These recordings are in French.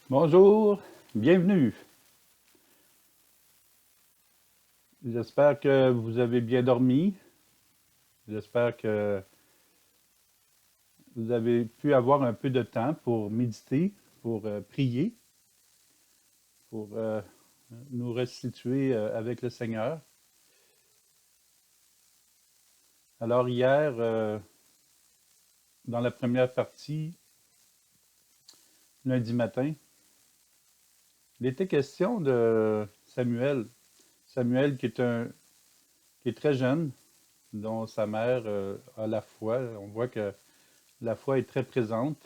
Bonjour, bienvenue. J'espère que vous avez bien dormi. J'espère que vous avez pu avoir un peu de temps pour méditer, pour prier, pour nous restituer avec le Seigneur. Alors hier, dans la première partie, lundi matin, il était question de Samuel. Samuel qui est très jeune, dont sa mère a la foi. On voit que la foi est très présente.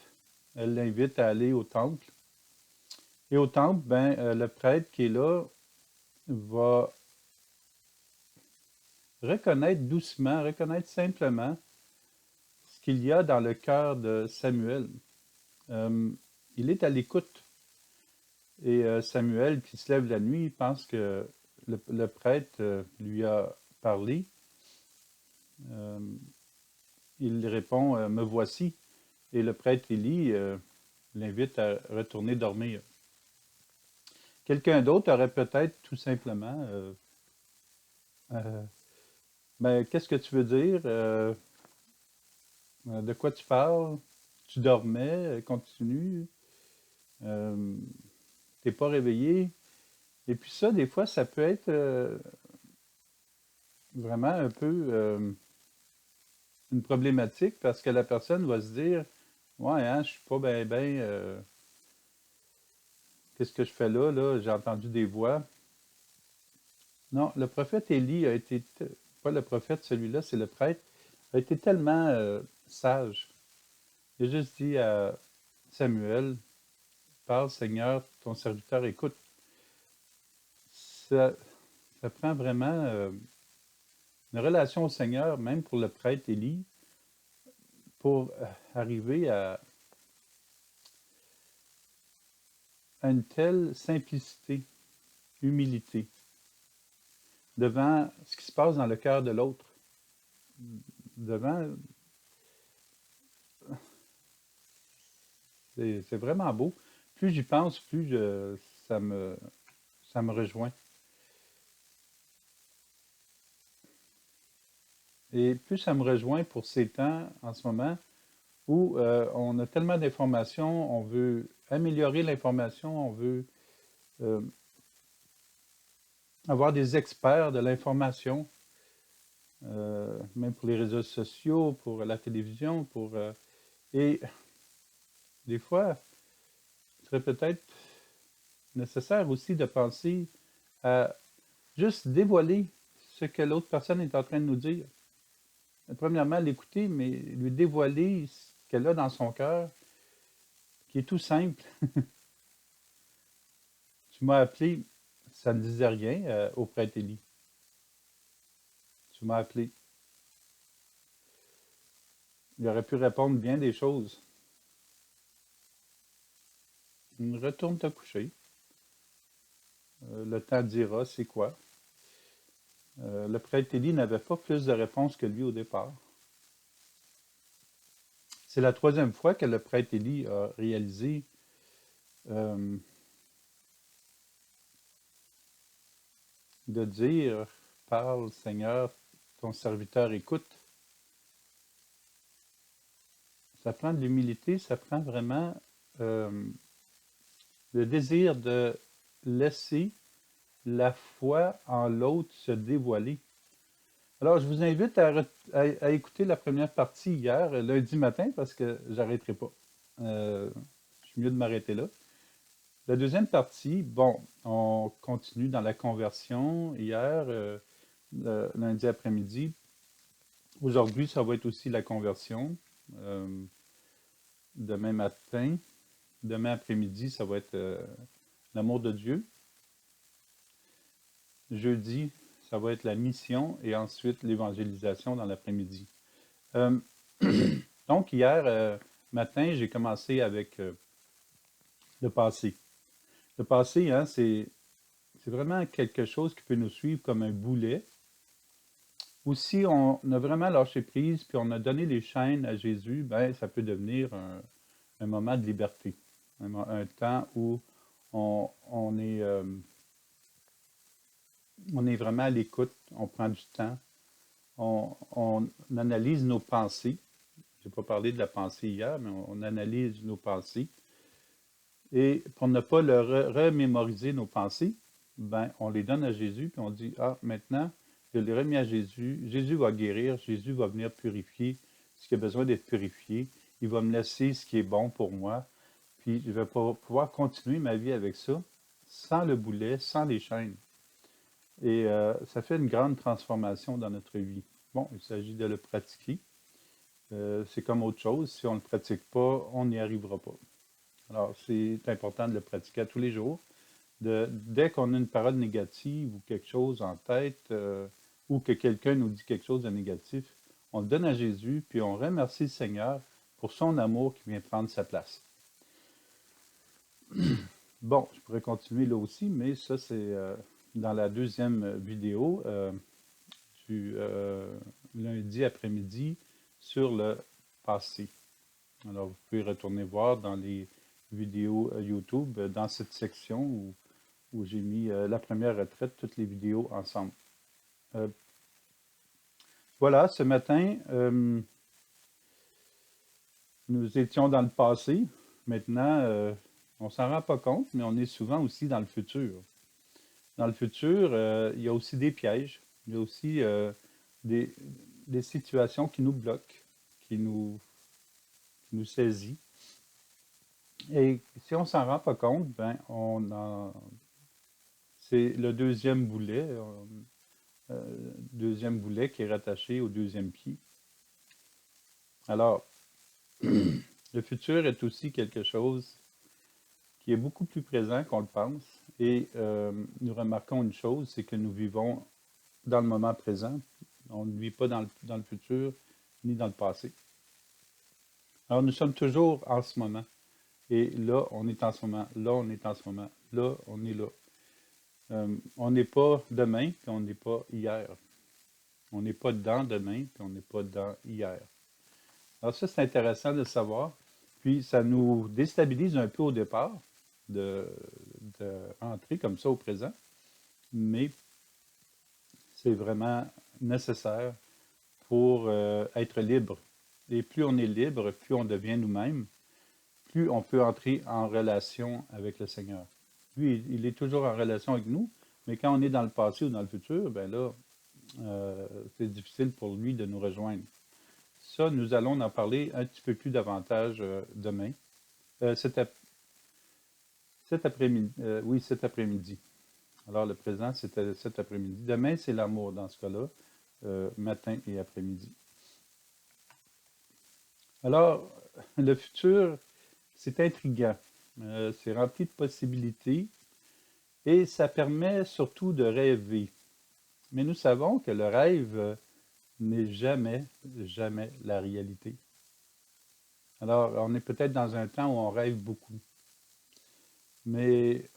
Elle l'invite à aller au temple. Et au temple, le prêtre qui est là va reconnaître doucement, reconnaître simplement ce qu'il y a dans le cœur de Samuel. Euh, il est à l'écoute. Et Samuel, qui se lève la nuit, pense que le prêtre lui a parlé. Euh, il répond, Me voici. Et le prêtre Élie l'invite à retourner dormir. Quelqu'un d'autre aurait peut-être tout simplement euh, qu'est-ce que tu veux dire? De quoi tu parles? Tu dormais? Continue? Euh, T'es pas réveillé? Et puis ça, des fois, ça peut être vraiment un peu une problématique parce que la personne va se dire, ouais, hein, je suis pas qu'est-ce que je fais là, là? J'ai entendu des voix. Non, le prophète Élie a été, pas le prophète, celui-là, c'est le prêtre, a été tellement sage. Il a juste dit à Samuel, parle Seigneur, ton serviteur écoute. Ça, ça prend vraiment une relation au Seigneur, même pour le prêtre Élie, pour arriver à une telle simplicité, humilité, devant ce qui se passe dans le cœur de l'autre, devant, c'est vraiment beau. Plus j'y pense, ça me, ça me rejoint. Et plus ça me rejoint pour ces temps en ce moment où on a tellement d'informations, on veut améliorer l'information, on veut euh, avoir des experts de l'information, même pour les réseaux sociaux, pour la télévision, et des fois, il serait peut-être nécessaire aussi de penser à juste dévoiler ce que l'autre personne est en train de nous dire. Premièrement, l'écouter, mais lui dévoiler ce qu'elle a dans son cœur, qui est tout simple. Tu m'as appelé, ça ne disait rien au prêtre Élie. Tu m'as appelé. Il aurait pu répondre bien des choses. Retourne te coucher. Le temps dira c'est quoi. Le prêtre Élie n'avait pas plus de réponses que lui au départ. C'est la troisième fois que le prêtre Élie a réalisé euh, de dire parle Seigneur, ton serviteur écoute. Ça prend de l'humilité, ça prend vraiment euh, le désir de laisser la foi en l'autre se dévoiler. Alors, je vous invite à écouter la première partie hier, lundi matin, parce que j'arrêterai pas. Je suis mieux de m'arrêter là. La deuxième partie, bon, on continue dans la conversion hier, lundi après-midi. Aujourd'hui, ça va être aussi la conversion. Euh, Demain matin, demain après-midi, ça va être l'amour de Dieu. Jeudi, ça va être la mission et ensuite l'évangélisation dans l'après-midi. Euh, donc, hier matin, j'ai commencé avec le passé. Le passé, hein, c'est vraiment quelque chose qui peut nous suivre comme un boulet. Ou si on a vraiment lâché prise, puis on a donné les chaînes à Jésus, ben, ça peut devenir un moment de liberté. Un temps où on est vraiment à l'écoute, on prend du temps, on analyse nos pensées. Je n'ai pas parlé de la pensée hier, mais on analyse nos pensées. Et pour ne pas le remémoriser nos pensées, ben, on les donne à Jésus, puis on dit, ah, maintenant, je les remis à Jésus. Jésus va guérir, Jésus va venir purifier ce qui a besoin d'être purifié. Il va me laisser ce qui est bon pour moi. Puis je vais pouvoir continuer ma vie avec ça, sans le boulet, sans les chaînes. Et ça fait une grande transformation dans notre vie. Bon, il s'agit de le pratiquer. C'est comme autre chose. Si on ne le pratique pas, on n'y arrivera pas. Alors, c'est important de le pratiquer à tous les jours. Dès qu'on a une parole négative ou quelque chose en tête, ou que quelqu'un nous dit quelque chose de négatif, on le donne à Jésus, puis on remercie le Seigneur pour son amour qui vient prendre sa place. Bon, je pourrais continuer là aussi, mais ça, c'est dans la deuxième vidéo du lundi après-midi sur le passé. Alors, vous pouvez retourner voir dans les vidéos YouTube, dans cette section où j'ai mis la première retraite, toutes les vidéos ensemble. Voilà, ce matin, nous étions dans le passé. Maintenant, on ne s'en rend pas compte, mais on est souvent aussi dans le futur. Dans le futur, il y a aussi des pièges, il y a aussi des situations qui nous bloquent, qui nous saisissent. Et si on ne s'en rend pas compte, ben, c'est le deuxième boulet qui est rattaché au deuxième pied. Alors, le futur est aussi quelque chose qui est beaucoup plus présent qu'on le pense. Et nous remarquons une chose, c'est que nous vivons dans le moment présent. On ne vit pas dans le futur ni dans le passé. Alors, nous sommes toujours en ce moment. Et là, on est en ce moment. Là, on est en ce moment. Là, on est là. On n'est pas demain, puis on n'est pas hier. On n'est pas dans demain, puis on n'est pas dans hier. Alors ça, c'est intéressant de le savoir. Puis, ça nous déstabilise un peu au départ de rentrer comme ça au présent. Mais c'est vraiment nécessaire pour être libre. Et plus on est libre, plus on devient nous-mêmes, plus on peut entrer en relation avec le Seigneur. Lui, il est toujours en relation avec nous, mais quand on est dans le passé ou dans le futur, ben là, c'est difficile pour lui de nous rejoindre. Ça, nous allons en parler un petit peu plus davantage demain. Cet après-midi. Oui, cet après-midi. Alors, le présent, c'était cet après-midi. Demain, c'est l'amour dans ce cas-là, matin et après-midi. Alors, le futur, c'est intriguant. C'est rempli de possibilités et ça permet surtout de rêver. Mais nous savons que le rêve n'est jamais, jamais la réalité. Alors, on est peut-être dans un temps où on rêve beaucoup. Mais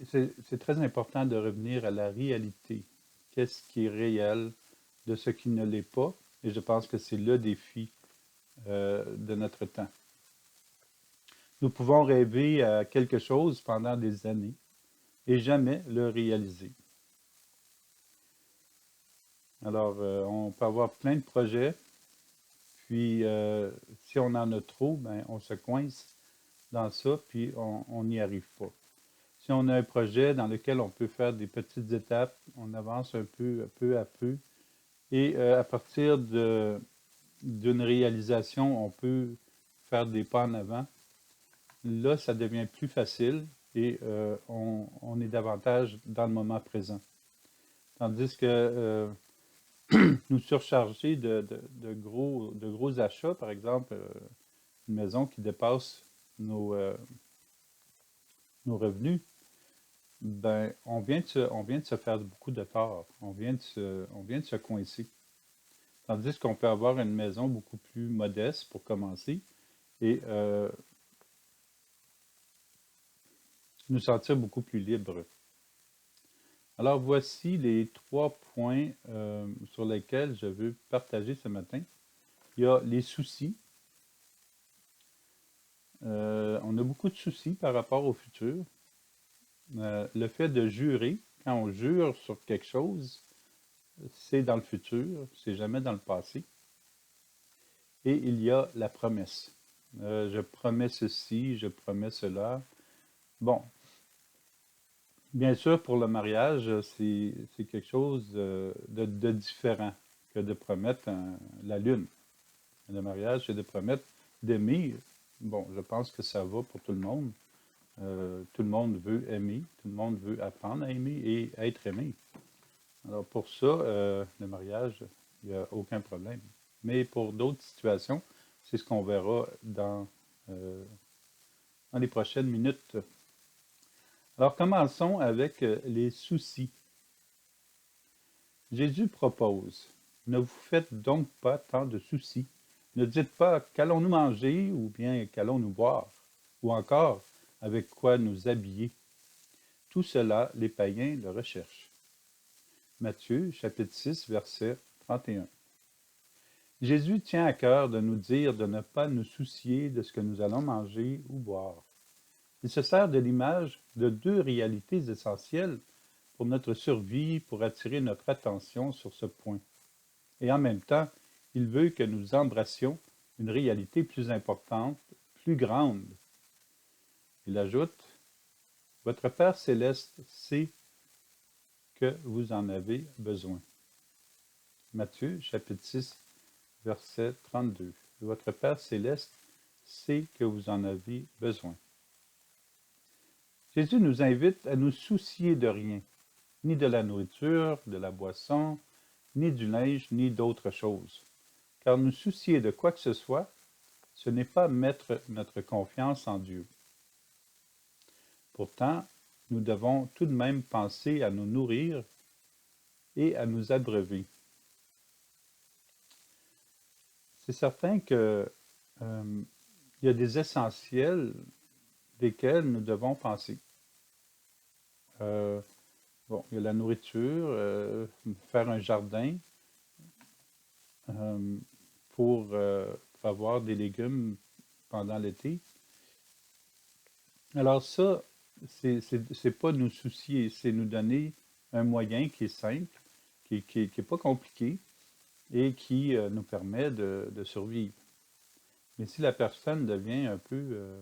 c'est très important de revenir à la réalité. Qu'est-ce qui est réel de ce qui ne l'est pas? Et je pense que c'est le défi de notre temps. Nous pouvons rêver à quelque chose pendant des années et jamais le réaliser. Alors, on peut avoir plein de projets, puis si on en a trop, ben, on se coince dans ça, puis on n'y arrive pas. Si on a un projet dans lequel on peut faire des petites étapes, on avance un peu à peu, et à partir d'une réalisation, on peut faire des pas en avant. Là, ça devient plus facile et on est davantage dans le moment présent. Tandis que nous surcharger de gros achats, par exemple, une maison qui dépasse nos revenus, ben, on vient de se faire beaucoup de tort. On vient de se coincer. Tandis qu'on peut avoir une maison beaucoup plus modeste pour commencer et nous sentir beaucoup plus libres. Alors voici les 3 points sur lesquels je veux partager ce matin. Il y a les soucis. On a beaucoup de soucis par rapport au futur. Le fait de jurer, quand on jure sur quelque chose, c'est dans le futur, c'est jamais dans le passé. Et il y a la promesse. Je promets ceci, je promets cela. Bon, bien sûr, pour le mariage, c'est quelque chose de différent que de promettre la lune. Le mariage, c'est de promettre d'aimer. Bon, je pense que ça va pour tout le monde. Tout le monde veut aimer, tout le monde veut apprendre à aimer et être aimé. Alors pour ça, le mariage, il n'y a aucun problème. Mais pour d'autres situations, c'est ce qu'on verra euh, dans les prochaines minutes. Alors commençons avec les soucis. Jésus propose, ne vous faites donc pas tant de soucis. Ne dites pas qu'allons-nous manger ou bien qu'allons-nous boire, ou encore avec quoi nous habiller. Tout cela, les païens le recherchent. Matthieu, chapitre 6, verset 31. Jésus tient à cœur de nous dire de ne pas nous soucier de ce que nous allons manger ou boire. Il se sert de l'image de deux réalités essentielles pour notre survie, pour attirer notre attention sur ce point. Et en même temps, il veut que nous embrassions une réalité plus importante, plus grande. Il ajoute, votre Père céleste sait que vous en avez besoin. Matthieu, chapitre 6, verset 32. Votre Père céleste sait que vous en avez besoin. Jésus nous invite à nous soucier de rien, ni de la nourriture, de la boisson, ni du linge, ni d'autres choses. Car nous soucier de quoi que ce soit, ce n'est pas mettre notre confiance en Dieu. Pourtant, nous devons tout de même penser à nous nourrir et à nous abreuver. C'est certain que il y a des essentiels desquels nous devons penser. Euh, bon, il y a la nourriture, faire un jardin euh, pour avoir des légumes pendant l'été. Alors ça, c'est pas nous soucier, c'est nous donner un moyen qui est simple, qui est pas compliqué et qui nous permet de survivre. Mais si la personne devient un peu,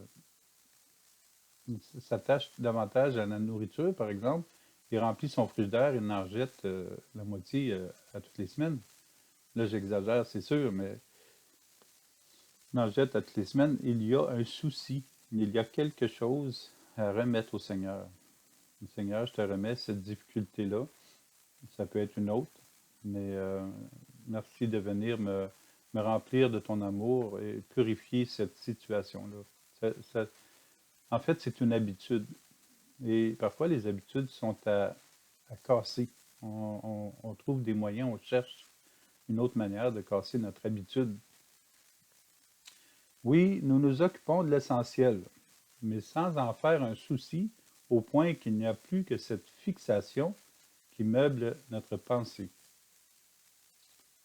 s'attache davantage à la nourriture, par exemple, il remplit son frigidaire, il en jette la moitié à toutes les semaines. Là, j'exagère, c'est sûr, mais il en jette à toutes les semaines. Il y a un souci, il y a quelque chose à remettre au Seigneur. Seigneur, je te remets cette difficulté-là. Ça peut être une autre, mais merci de venir me remplir de ton amour et purifier cette situation-là. En fait, c'est une habitude. Et parfois, les habitudes sont à casser. On trouve des moyens, on cherche une autre manière de casser notre habitude. Oui, nous nous occupons de l'essentiel, mais sans en faire un souci au point qu'il n'y a plus que cette fixation qui meuble notre pensée.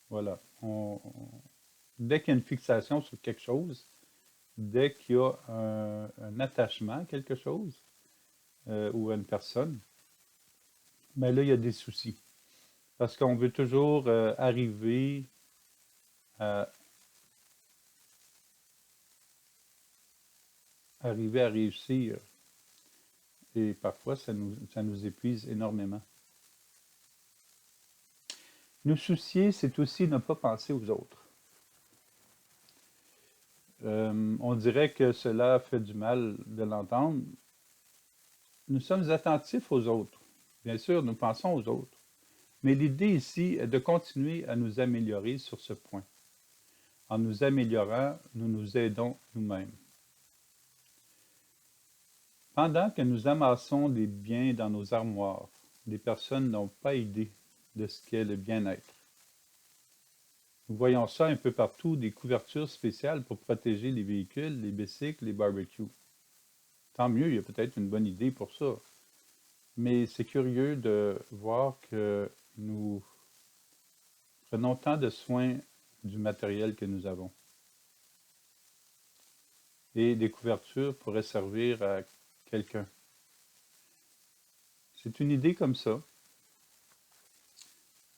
Voilà. Dès qu'il y a une fixation sur quelque chose, dès qu'il y a un attachement à quelque chose ou à une personne, mais là, il y a des soucis. Parce qu'on veut toujours arriver à réussir. Et parfois, ça nous épuise énormément. Nous soucier, c'est aussi ne pas penser aux autres. On dirait que cela fait du mal de l'entendre. Nous sommes attentifs aux autres. Bien sûr, nous pensons aux autres. Mais l'idée ici est de continuer à nous améliorer sur ce point. En nous améliorant, nous nous aidons nous-mêmes. Pendant que nous amassons des biens dans nos armoires, les personnes n'ont pas idée de ce qu'est le bien-être. Nous voyons ça un peu partout, des couvertures spéciales pour protéger les véhicules, les bicycles, les barbecues. Tant mieux, il y a peut-être une bonne idée pour ça. Mais c'est curieux de voir que nous prenons tant de soin du matériel que nous avons. Et des couvertures pourraient servir à quelqu'un. c'est une idée comme ça.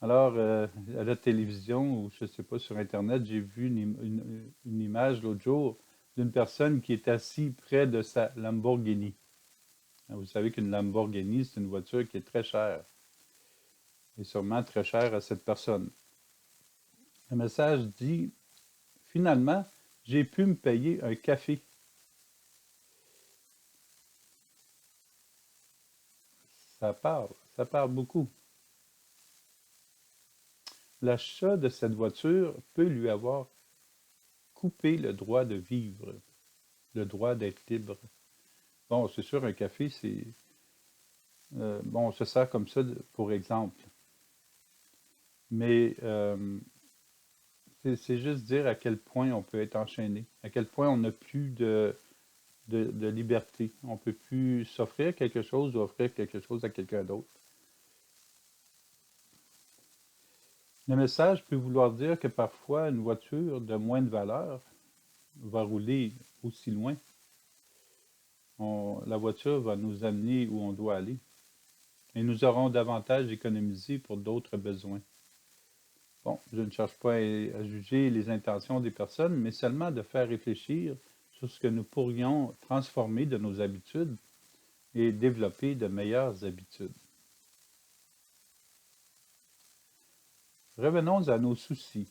Alors, à la télévision ou je ne sais pas, sur Internet, j'ai vu une image l'autre jour d'une personne qui est assise près de sa Lamborghini. Vous savez qu'une Lamborghini, c'est une voiture qui est très chère et sûrement très chère à cette personne. Le message dit, finalement, j'ai pu me payer un café. Ça parle beaucoup. L'achat de cette voiture peut lui avoir coupé le droit de vivre, le droit d'être libre. Bon, c'est sûr, un café, c'est... bon, on se sert comme ça pour exemple. Mais c'est juste dire à quel point on peut être enchaîné, à quel point on n'a plus de liberté. On ne peut plus s'offrir quelque chose ou offrir quelque chose à quelqu'un d'autre. Le message peut vouloir dire que parfois une voiture de moins de valeur va rouler aussi loin. La voiture va nous amener où on doit aller et nous aurons davantage économisé pour d'autres besoins. Bon, je ne cherche pas à juger les intentions des personnes, mais seulement de faire réfléchir sur ce que nous pourrions transformer de nos habitudes et développer de meilleures habitudes. Revenons à nos soucis.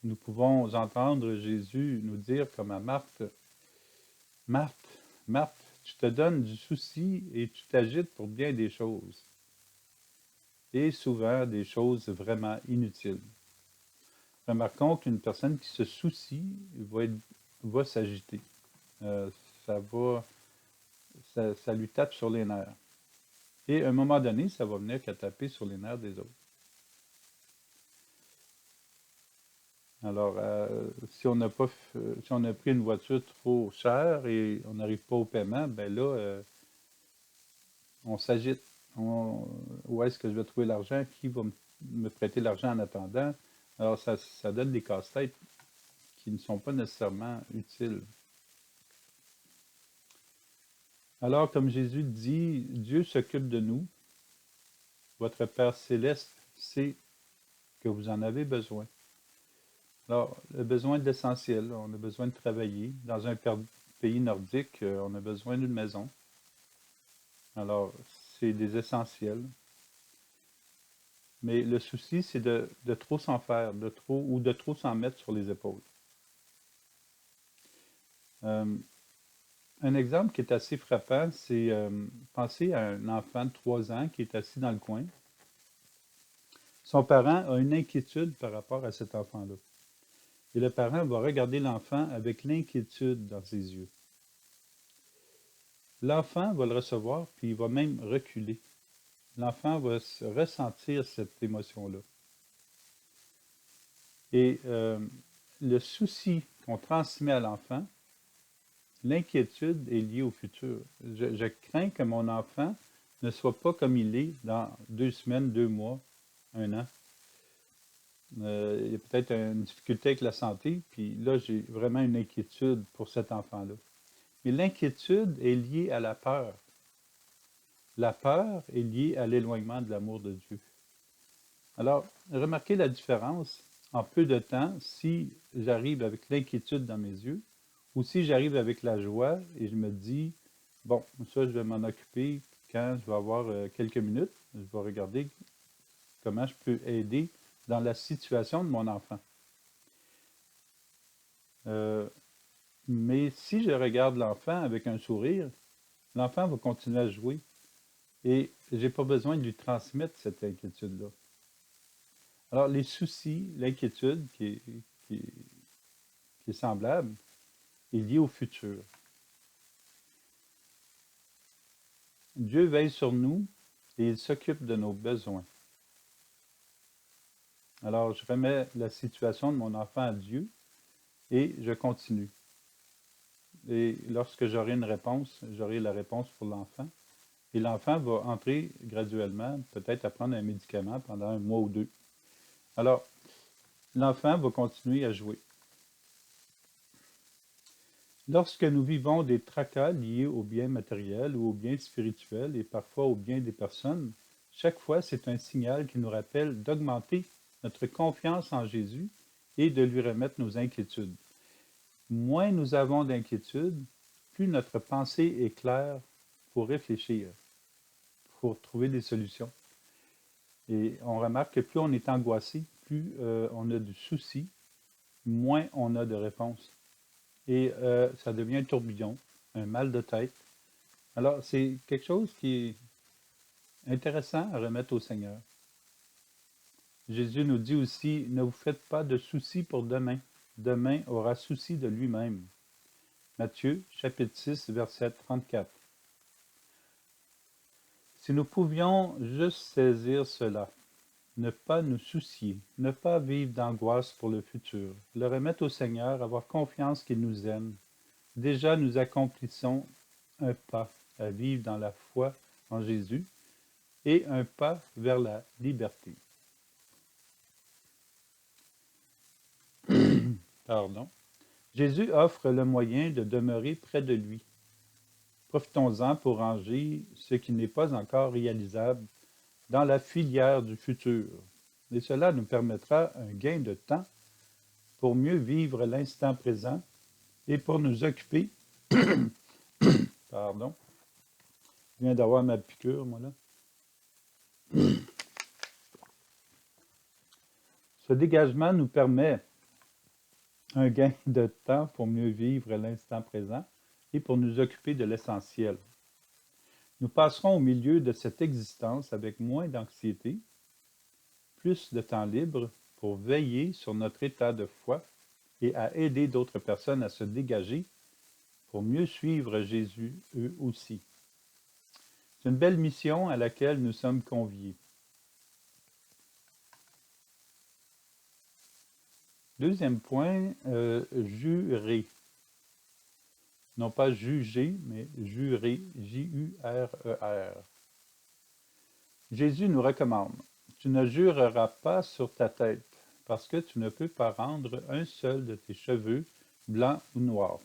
Nous pouvons entendre Jésus nous dire comme à Marthe, Marthe, Marthe, tu te donnes du souci et tu t'agites pour bien des choses. Et souvent des choses vraiment inutiles. Remarquons qu'une personne qui se soucie va s'agiter. Euh, ça va, ça lui tape sur les nerfs. Et à un moment donné, ça va venir qu'à taper sur les nerfs des autres. Alors, si on a pris une voiture trop chère et on n'arrive pas au paiement, ben là, on s'agite. Où est-ce que je vais trouver l'argent? Qui va me prêter l'argent en attendant? Alors, ça donne des casse-têtes qui ne sont pas nécessairement utiles. Alors, comme Jésus dit, Dieu s'occupe de nous. Votre Père céleste sait que vous en avez besoin. Alors, le besoin de l'essentiel, on a besoin de travailler. Dans un pays nordique, on a besoin d'une maison. Alors, c'est des essentiels. Mais le souci, c'est de trop s'en faire, de trop s'en mettre sur les épaules. Euh, un exemple qui est assez frappant, c'est penser à un enfant de 3 ans qui est assis dans le coin. Son parent a une inquiétude par rapport à cet enfant-là. Et le parent va regarder l'enfant avec l'inquiétude dans ses yeux. L'enfant va le recevoir, puis il va même reculer. L'enfant va ressentir cette émotion-là. Et le souci qu'on transmet à l'enfant, l'inquiétude est liée au futur. Je crains que mon enfant ne soit pas comme il est dans 2 semaines, 2 mois, 1 an. Il y a peut-être une difficulté avec la santé, puis là, j'ai vraiment une inquiétude pour cet enfant-là. Mais l'inquiétude est liée à la peur. La peur est liée à l'éloignement de l'amour de Dieu. Alors, remarquez la différence en peu de temps si j'arrive avec l'inquiétude dans mes yeux ou si j'arrive avec la joie et je me dis, bon, ça, je vais m'en occuper quand je vais avoir quelques minutes. Je vais regarder comment je peux aider dans la situation de mon enfant. Mais si je regarde l'enfant avec un sourire, l'enfant va continuer à jouer et je n'ai pas besoin de lui transmettre cette inquiétude-là. Alors, les soucis, l'inquiétude qui est semblable, est liée au futur. Dieu veille sur nous et il s'occupe de nos besoins. Alors, je remets la situation de mon enfant à Dieu et je continue. Et lorsque j'aurai une réponse, j'aurai la réponse pour l'enfant. Et l'enfant va entrer graduellement, peut-être à prendre un médicament pendant 1 mois ou 2. Alors, l'enfant va continuer à jouer. Lorsque nous vivons des tracas liés aux biens matériels ou aux biens spirituels et parfois aux biens des personnes, chaque fois c'est un signal qui nous rappelle d'augmenter notre confiance en Jésus et de lui remettre nos inquiétudes. Moins nous avons d'inquiétudes, plus notre pensée est claire pour réfléchir, pour trouver des solutions. Et on remarque que plus on est angoissé, plus on a de soucis, moins on a de réponses. Et ça devient un tourbillon, un mal de tête. Alors, c'est quelque chose qui est intéressant à remettre au Seigneur. Jésus nous dit aussi, ne vous faites pas de soucis pour demain. Demain aura souci de lui-même. Matthieu, chapitre 6, verset 34. Si nous pouvions juste saisir cela, ne pas nous soucier, ne pas vivre d'angoisse pour le futur, le remettre au Seigneur, avoir confiance qu'il nous aime, déjà nous accomplissons un pas à vivre dans la foi en Jésus et un pas vers la liberté. Pardon. Jésus offre le moyen de demeurer près de lui. Profitons-en pour ranger ce qui n'est pas encore réalisable dans la filière du futur. Et cela nous permettra un gain de temps pour mieux vivre l'instant présent et pour nous occuper, pardon, je viens d'avoir ma piqûre, moi là. Ce dégagement nous permet un gain de temps pour mieux vivre l'instant présent et pour nous occuper de l'essentiel. Nous passerons au milieu de cette existence avec moins d'anxiété, plus de temps libre pour veiller sur notre état de foi et à aider d'autres personnes à se dégager pour mieux suivre Jésus eux aussi. C'est une belle mission à laquelle nous sommes conviés. Deuxième point, jurer. Non pas juger, mais jurer, J-U-R-E-R. Jésus nous recommande, tu ne jureras pas sur ta tête, parce que tu ne peux pas rendre un seul de tes cheveux blanc ou noir.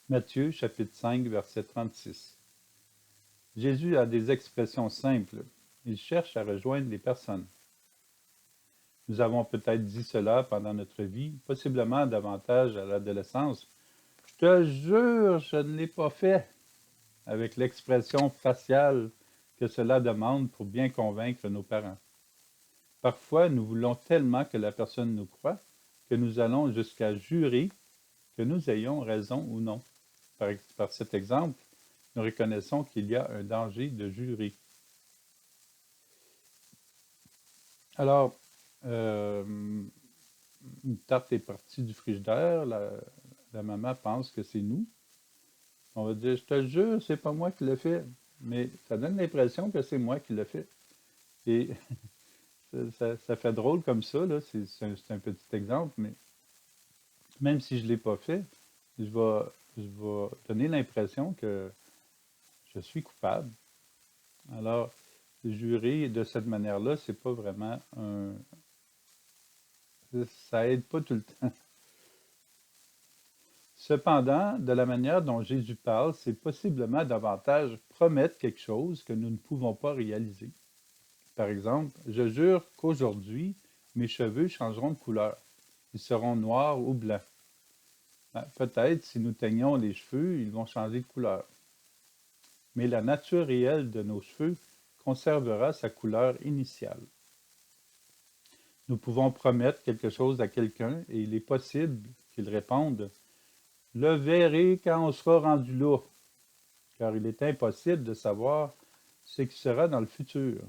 Matthieu chapitre 5, verset 36. Jésus a des expressions simples. Il cherche à rejoindre les personnes. Nous avons peut-être dit cela pendant notre vie, possiblement davantage à l'adolescence. Je te jure, je ne l'ai pas fait, avec l'expression faciale que cela demande pour bien convaincre nos parents. Parfois, nous voulons tellement que la personne nous croie que nous allons jusqu'à jurer que nous ayons raison ou non. Par cet exemple, nous reconnaissons qu'il y a un danger de jurer. Alors, une tarte est partie du frigidaire, la maman pense que c'est nous. On va dire, je te jure, c'est pas moi qui l'ai fait, mais ça donne l'impression que c'est moi qui l'ai fait. Et ça fait drôle comme ça, là. C'est un petit exemple, mais même si je ne l'ai pas fait, je vais donner l'impression que je suis coupable. Alors, jurer de cette manière-là, c'est pas vraiment un... Ça aide pas tout le temps. Cependant, de la manière dont Jésus parle, c'est possiblement davantage promettre quelque chose que nous ne pouvons pas réaliser. Par exemple, je jure qu'aujourd'hui, mes cheveux changeront de couleur. Ils seront noirs ou blancs. Peut-être, si nous teignons les cheveux, ils vont changer de couleur. Mais la nature réelle de nos cheveux conservera sa couleur initiale. Nous pouvons promettre quelque chose à quelqu'un et il est possible qu'il réponde « Le verrai quand on sera rendu là », car il est impossible de savoir ce qui sera dans le futur.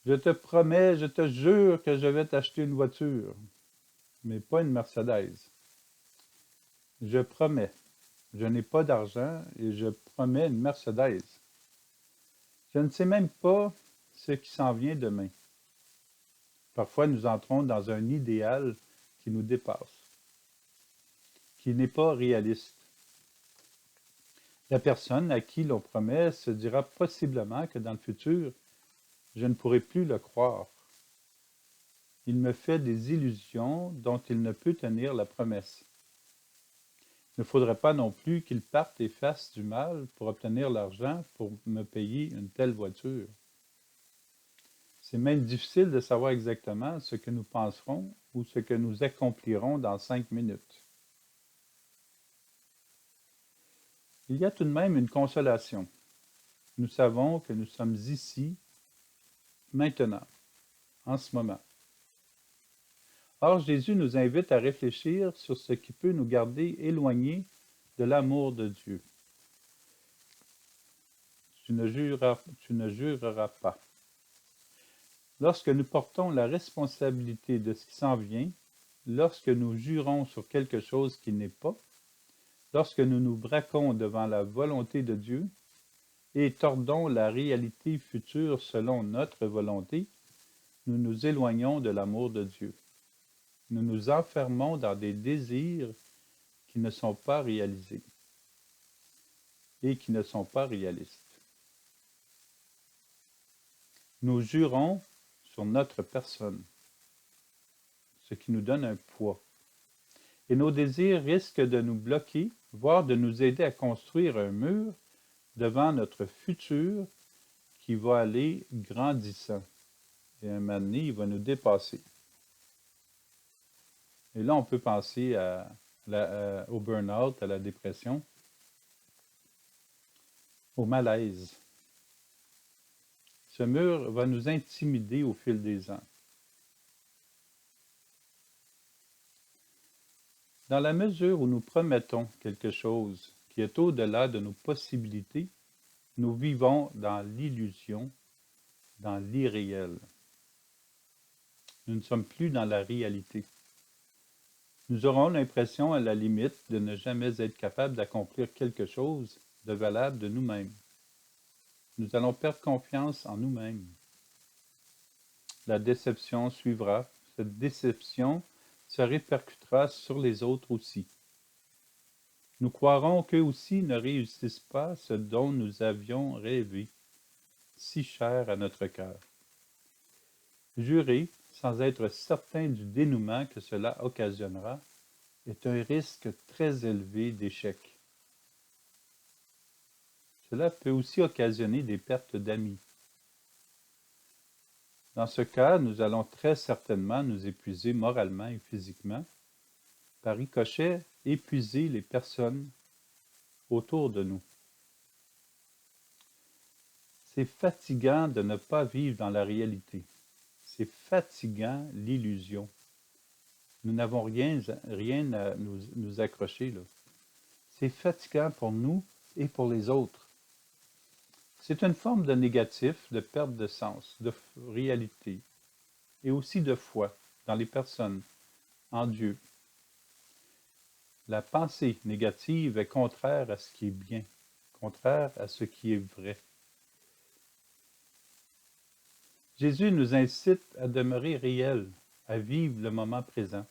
Je te promets, je te jure que je vais t'acheter une voiture, mais pas une Mercedes. Je promets, je n'ai pas d'argent et je promets une Mercedes. Je ne sais même pas ce qui s'en vient demain. Parfois, nous entrons dans un idéal qui nous dépasse, qui n'est pas réaliste. La personne à qui l'on promet se dira possiblement que dans le futur, je ne pourrai plus le croire. Il me fait des illusions dont il ne peut tenir la promesse. Il ne faudrait pas non plus qu'il parte et fasse du mal pour obtenir l'argent pour me payer une telle voiture. C'est même difficile de savoir exactement ce que nous penserons ou ce que nous accomplirons dans 5 minutes. Il y a tout de même une consolation. Nous savons que nous sommes ici, maintenant, en ce moment. Or, Jésus nous invite à réfléchir sur ce qui peut nous garder éloignés de l'amour de Dieu. Tu ne jureras pas. Lorsque nous portons la responsabilité de ce qui s'en vient, lorsque nous jurons sur quelque chose qui n'est pas, lorsque nous nous braquons devant la volonté de Dieu et tordons la réalité future selon notre volonté, nous nous éloignons de l'amour de Dieu. Nous nous enfermons dans des désirs qui ne sont pas réalisés et qui ne sont pas réalistes. Nous jurons sur notre personne, ce qui nous donne un poids. Et nos désirs risquent de nous bloquer, voire de nous aider à construire un mur devant notre futur qui va aller grandissant. Et un moment donné, il va nous dépasser. Et là, on peut penser au burn-out, à la dépression, au malaise. Ce mur va nous intimider au fil des ans. Dans la mesure où nous promettons quelque chose qui est au-delà de nos possibilités, nous vivons dans l'illusion, dans l'irréel. Nous ne sommes plus dans la réalité. Nous aurons l'impression, à la limite, de ne jamais être capables d'accomplir quelque chose de valable de nous-mêmes. Nous allons perdre confiance en nous-mêmes. La déception suivra. Cette déception se répercutera sur les autres aussi. Nous croirons qu'eux aussi ne réussissent pas ce dont nous avions rêvé, si cher à notre cœur. Jurer, sans être certain du dénouement que cela occasionnera, est un risque très élevé d'échec. Cela peut aussi occasionner des pertes d'amis. Dans ce cas, nous allons très certainement nous épuiser moralement et physiquement, par ricochet, épuiser les personnes autour de nous. C'est fatigant de ne pas vivre dans la réalité. C'est fatigant l'illusion. Nous n'avons rien à nous accrocher là. C'est fatigant pour nous et pour les autres. C'est une forme de négatif, de perte de sens, de réalité, et aussi de foi dans les personnes, en Dieu. La pensée négative est contraire à ce qui est bien, contraire à ce qui est vrai. Jésus nous incite à demeurer réels, à vivre le moment présent.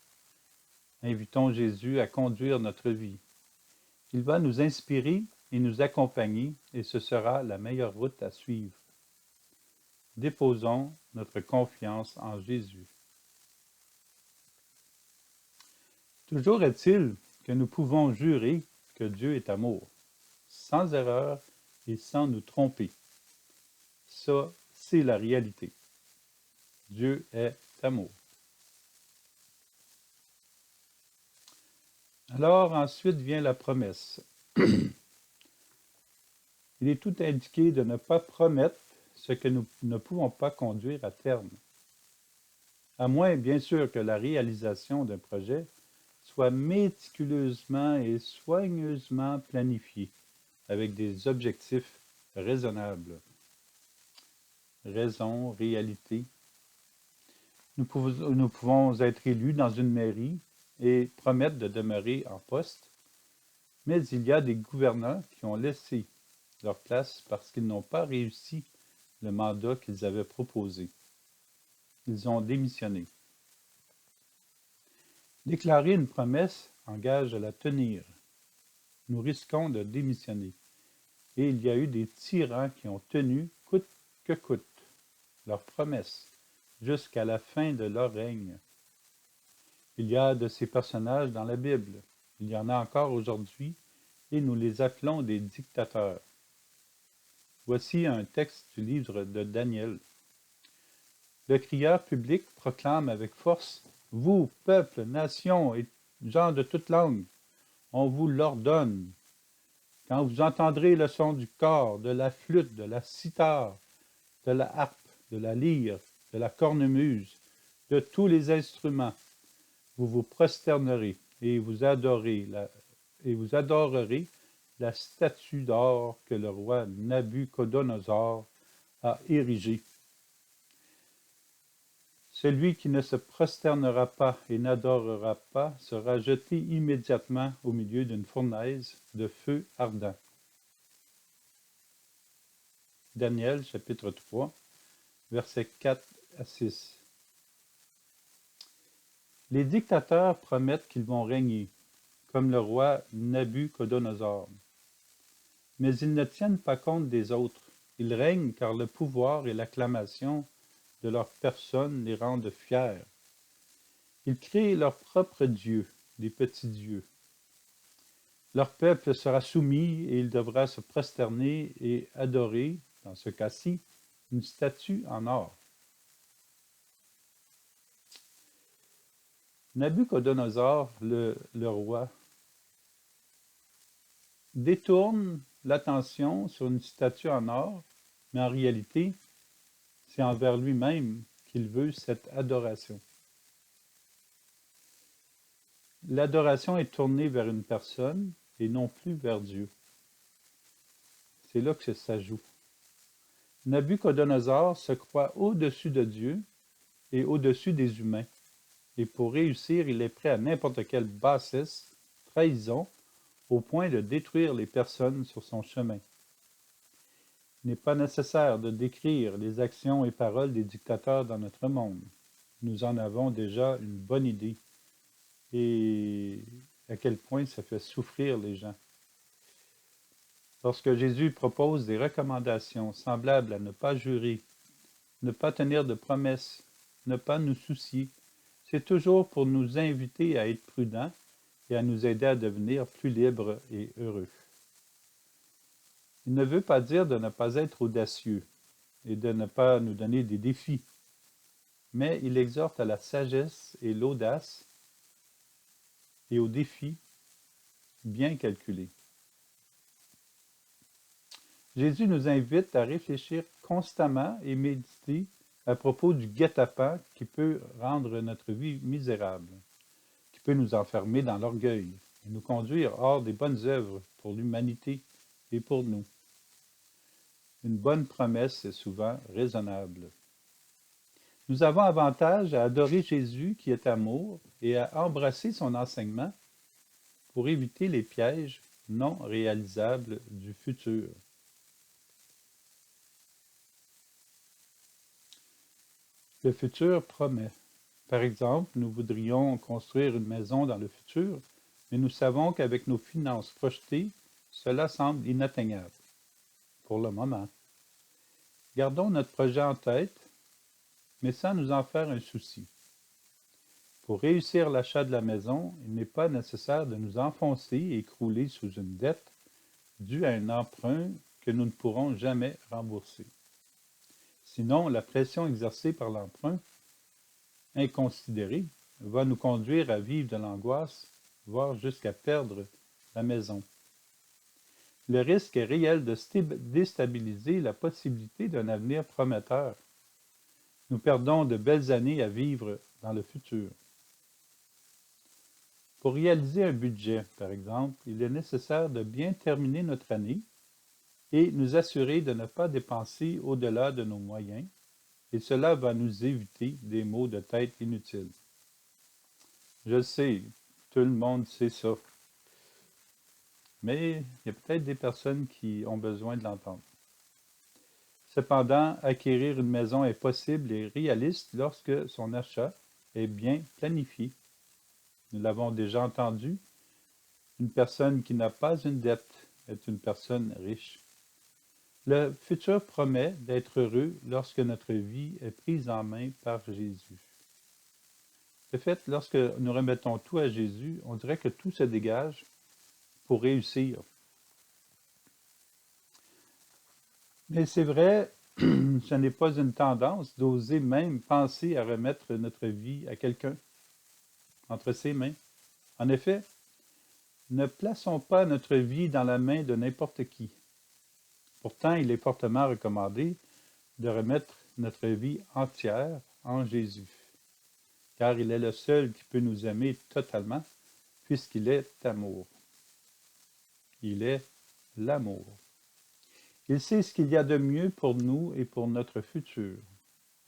Invitons Jésus à conduire notre vie. Il va nous inspirer et nous accompagner, et ce sera la meilleure route à suivre. Déposons notre confiance en Jésus. Toujours est-il que nous pouvons jurer que Dieu est amour, sans erreur et sans nous tromper. Ça, c'est la réalité. Dieu est amour. Alors ensuite vient la promesse. Il est tout indiqué de ne pas promettre ce que nous ne pouvons pas conduire à terme. À moins, bien sûr, que la réalisation d'un projet soit méticuleusement et soigneusement planifiée, avec des objectifs raisonnables. Raison, réalité. Nous pouvons être élus dans une mairie et promettre de demeurer en poste, mais il y a des gouvernants qui ont laissé leur place parce qu'ils n'ont pas réussi le mandat qu'ils avaient proposé. Ils ont démissionné. Déclarer une promesse engage à la tenir. Nous risquons de démissionner. Et il y a eu des tyrans qui ont tenu coûte que coûte leur promesse jusqu'à la fin de leur règne. Il y a de ces personnages dans la Bible. Il y en a encore aujourd'hui et nous les appelons des dictateurs. Voici un texte du livre de Daniel. Le crieur public proclame avec force: Vous, peuple, nations et gens de toute langue, on vous l'ordonne. Quand vous entendrez le son du cor, de la flûte, de la cithare, de la harpe, de la lyre, de la cornemuse, de tous les instruments, vous vous prosternerez et vous adorerez la statue d'or que le roi Nabuchodonosor a érigée. Celui qui ne se prosternera pas et n'adorera pas sera jeté immédiatement au milieu d'une fournaise de feu ardent. Daniel, chapitre 3, versets 4 à 6. Les dictateurs promettent qu'ils vont régner, comme le roi Nabuchodonosor. Mais ils ne tiennent pas compte des autres. Ils règnent car le pouvoir et l'acclamation de leur personne les rendent fiers. Ils créent leurs propres dieux, des petits dieux. Leur peuple sera soumis et il devra se prosterner et adorer, dans ce cas-ci, une statue en or. Nabuchodonosor, le roi, détourne l'attention sur une statue en or, mais en réalité, c'est envers lui-même qu'il veut cette adoration. L'adoration est tournée vers une personne et non plus vers Dieu. C'est là que ça joue. Nabuchodonosor se croit au-dessus de Dieu et au-dessus des humains. Et pour réussir, il est prêt à n'importe quelle bassesse, trahison, au point de détruire les personnes sur son chemin. Il n'est pas nécessaire de décrire les actions et paroles des dictateurs dans notre monde. Nous en avons déjà une bonne idée. Et à quel point ça fait souffrir les gens. Lorsque Jésus propose des recommandations semblables à ne pas jurer, ne pas tenir de promesses, ne pas nous soucier, c'est toujours pour nous inviter à être prudents et à nous aider à devenir plus libres et heureux. Il ne veut pas dire de ne pas être audacieux et de ne pas nous donner des défis, mais il exhorte à la sagesse et l'audace et aux défis bien calculés. Jésus nous invite à réfléchir constamment et méditer à propos du guet-apens qui peut rendre notre vie misérable, qui peut nous enfermer dans l'orgueil et nous conduire hors des bonnes œuvres pour l'humanité et pour nous. Une bonne promesse est souvent raisonnable. Nous avons avantage à adorer Jésus qui est amour et à embrasser son enseignement pour éviter les pièges non réalisables du futur. Le futur promet. Par exemple, nous voudrions construire une maison dans le futur, mais nous savons qu'avec nos finances projetées, cela semble inatteignable. Pour le moment. Gardons notre projet en tête, mais sans nous en faire un souci. Pour réussir l'achat de la maison, il n'est pas nécessaire de nous enfoncer et crouler sous une dette due à un emprunt que nous ne pourrons jamais rembourser. Sinon, la pression exercée par l'emprunt, inconsidéré, va nous conduire à vivre de l'angoisse, voire jusqu'à perdre la maison. Le risque est réel de déstabiliser la possibilité d'un avenir prometteur. Nous perdons de belles années à vivre dans le futur. Pour réaliser un budget, par exemple, il est nécessaire de bien terminer notre année et nous assurer de ne pas dépenser au-delà de nos moyens, et cela va nous éviter des maux de tête inutiles. Je sais, tout le monde sait ça, mais il y a peut-être des personnes qui ont besoin de l'entendre. Cependant, acquérir une maison est possible et réaliste lorsque son achat est bien planifié. Nous l'avons déjà entendu, une personne qui n'a pas une dette est une personne riche. Le futur promet d'être heureux lorsque notre vie est prise en main par Jésus. De fait, lorsque nous remettons tout à Jésus, on dirait que tout se dégage pour réussir. Mais c'est vrai, ce n'est pas une tendance d'oser même penser à remettre notre vie à quelqu'un entre ses mains. En effet, ne plaçons pas notre vie dans la main de n'importe qui. Pourtant, il est fortement recommandé de remettre notre vie entière en Jésus, car il est le seul qui peut nous aimer totalement, puisqu'il est amour. Il est l'amour. Il sait ce qu'il y a de mieux pour nous et pour notre futur.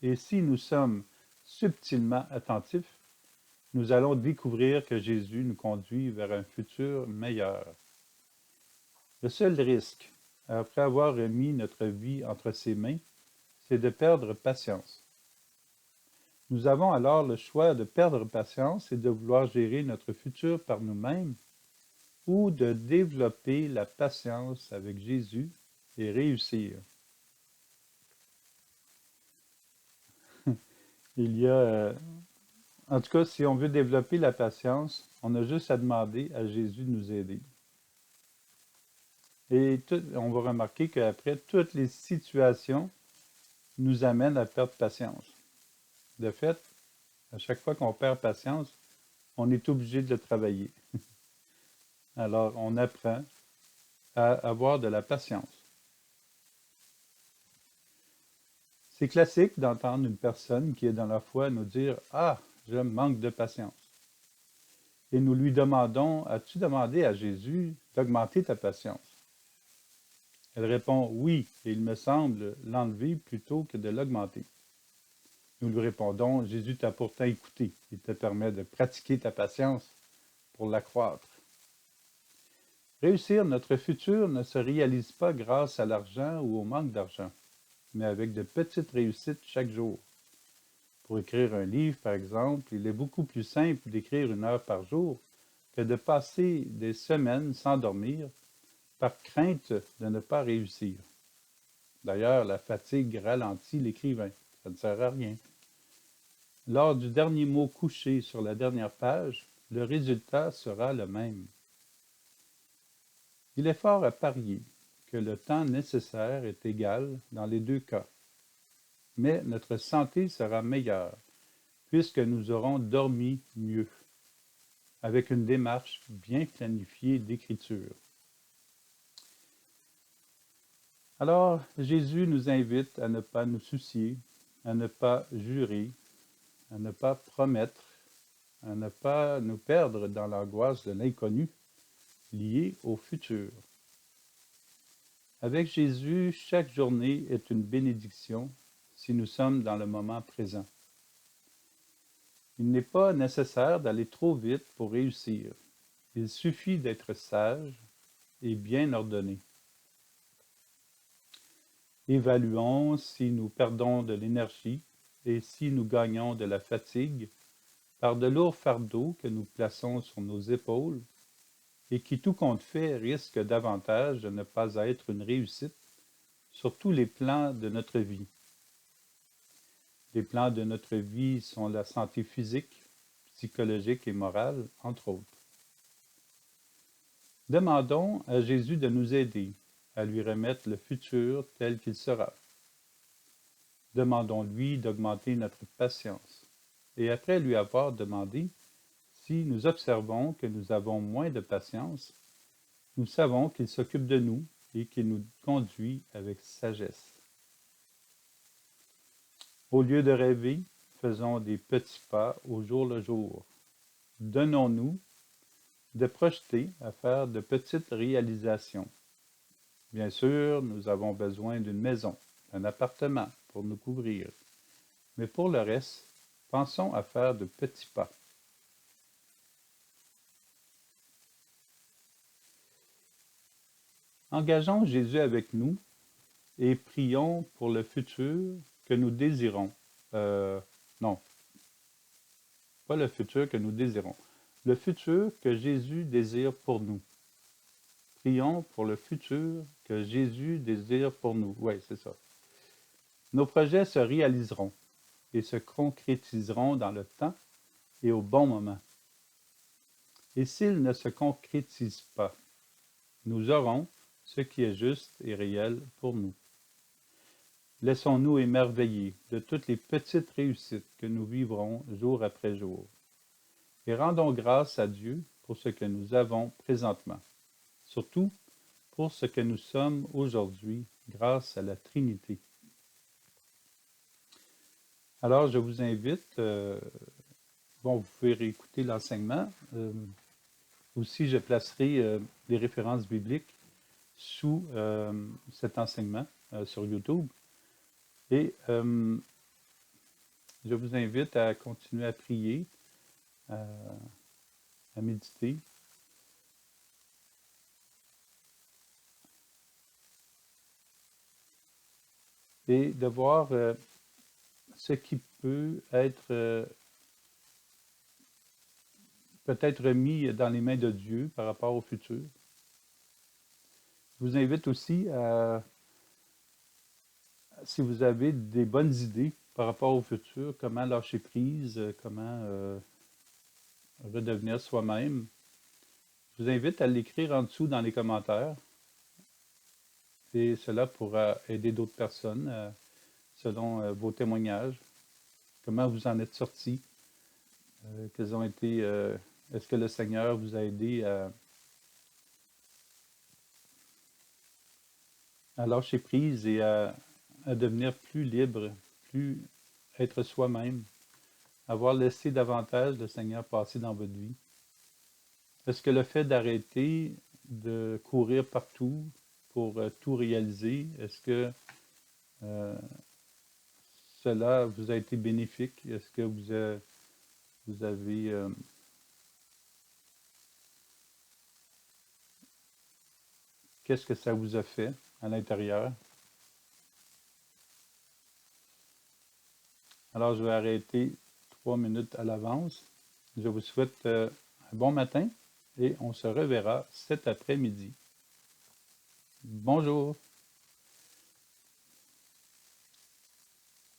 Et si nous sommes subtilement attentifs, nous allons découvrir que Jésus nous conduit vers un futur meilleur. Le seul risque, après avoir remis notre vie entre ses mains, c'est de perdre patience. Nous avons alors le choix de perdre patience et de vouloir gérer notre futur par nous-mêmes, ou de développer la patience avec Jésus et réussir. Il y a, en tout cas, si on veut développer la patience, on a juste à demander à Jésus de nous aider. Et on va remarquer qu'après, toutes les situations nous amènent à perdre patience. De fait, à chaque fois qu'on perd patience, on est obligé de le travailler. Alors, on apprend à avoir de la patience. C'est classique d'entendre une personne qui est dans la foi nous dire « Ah, je manque de patience ». Et nous lui demandons « As-tu demandé à Jésus d'augmenter ta patience ?» Elle répond « Oui, et il me semble l'enlever plutôt que de l'augmenter. » Nous lui répondons « Jésus t'a pourtant écouté. Il te permet de pratiquer ta patience pour l'accroître. » Réussir notre futur ne se réalise pas grâce à l'argent ou au manque d'argent, mais avec de petites réussites chaque jour. Pour écrire un livre, par exemple, il est beaucoup plus simple d'écrire 1 heure par jour que de passer des semaines sans dormir par crainte de ne pas réussir. D'ailleurs, la fatigue ralentit l'écrivain. Ça ne sert à rien. Lors du dernier mot couché sur la dernière page, le résultat sera le même. Il est fort à parier que le temps nécessaire est égal dans les deux cas, mais notre santé sera meilleure puisque nous aurons dormi mieux, avec une démarche bien planifiée d'écriture. Alors, Jésus nous invite à ne pas nous soucier, à ne pas jurer, à ne pas promettre, à ne pas nous perdre dans l'angoisse de l'inconnu liée au futur. Avec Jésus, chaque journée est une bénédiction si nous sommes dans le moment présent. Il n'est pas nécessaire d'aller trop vite pour réussir. Il suffit d'être sage et bien ordonné. Évaluons si nous perdons de l'énergie et si nous gagnons de la fatigue par de lourds fardeaux que nous plaçons sur nos épaules et qui, tout compte fait, risquent davantage de ne pas être une réussite sur tous les plans de notre vie. Les plans de notre vie sont la santé physique, psychologique et morale, entre autres. Demandons à Jésus de nous aider à lui remettre le futur tel qu'il sera. Demandons-lui d'augmenter notre patience. Et après lui avoir demandé, si nous observons que nous avons moins de patience, nous savons qu'il s'occupe de nous et qu'il nous conduit avec sagesse. Au lieu de rêver, faisons des petits pas au jour le jour. Donnons-nous de projeter à faire de petites réalisations. Bien sûr, nous avons besoin d'une maison, d'un appartement pour nous couvrir. Mais pour le reste, pensons à faire de petits pas. Engageons Jésus avec nous et prions pour le futur que nous désirons. Non, pas le futur que nous désirons. Le futur que Jésus désire pour nous. prions pour le futur que Jésus désire pour nous. Oui, c'est ça. Nos projets se réaliseront et se concrétiseront dans le temps et au bon moment. Et s'ils ne se concrétisent pas, nous aurons ce qui est juste et réel pour nous. Laissons-nous émerveiller de toutes les petites réussites que nous vivrons jour après jour. Et rendons grâce à Dieu pour ce que nous avons présentement, surtout pour ce que nous sommes aujourd'hui grâce à la Trinité. Alors, je vous invite, vous pouvez réécouter l'enseignement. Aussi, je placerai les références bibliques sous cet enseignement sur YouTube. Et je vous invite à continuer à prier, à méditer. Et de voir ce qui peut être peut-être mis dans les mains de Dieu par rapport au futur. Je vous invite aussi à, si vous avez des bonnes idées par rapport au futur, comment lâcher prise, comment redevenir soi-même, je vous invite à l'écrire en dessous dans les commentaires. Et cela pourra aider d'autres personnes selon vos témoignages. Comment vous en êtes sortis? Quels ont été... est-ce que le Seigneur vous a aidé à lâcher prise et à devenir plus libre, plus être soi-même, avoir laissé davantage le Seigneur passer dans votre vie? Est-ce que le fait d'arrêter de courir partout pour tout réaliser, est-ce que cela vous a été bénéfique? Est-ce que vous avez qu'est-ce que ça vous a fait à l'intérieur? Alors, je vais arrêter 3 minutes à l'avance. Je vous souhaite un bon matin et on se reverra cet après-midi. Bonjour!